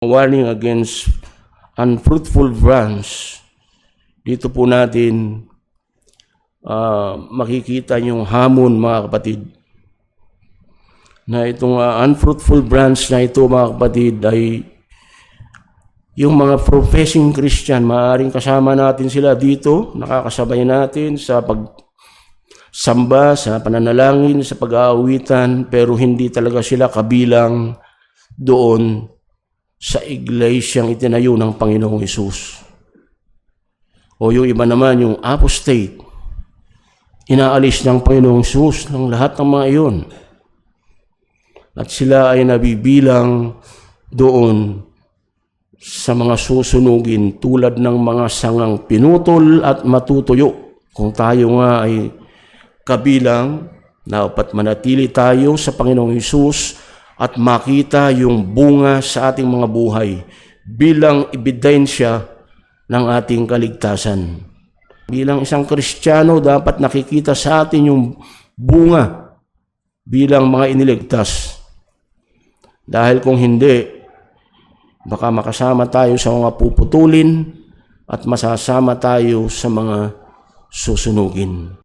Warning against unfruitful branch. Dito po natin makikita yung hamon, mga kapatid, na itong unfruitful branch na ito, mga kapatid, ay yung mga professing Christian. Maaaring kasama natin sila dito, nakakasabay natin sa pagsamba, sa pananalangin, sa pag-aawitan, pero hindi talaga sila kabilang doon sa iglesyang itinayo ng Panginoong Hesus. O yung iba naman, yung apostate, inaalis ng Panginoong Hesus ng lahat ng mga iyon. At sila ay nabibilang doon sa mga susunugin tulad ng mga sangang pinutol at matutuyo. Kung tayo nga ay kabilang, dapat manatili tayo sa Panginoong Hesus at makita yung bunga sa ating mga buhay bilang ebidensya ng ating kaligtasan. Bilang isang Kristiyano, dapat nakikita sa atin yung bunga bilang mga iniligtas. Dahil kung hindi, baka makasama tayo sa mga puputulin at masasama tayo sa mga susunugin.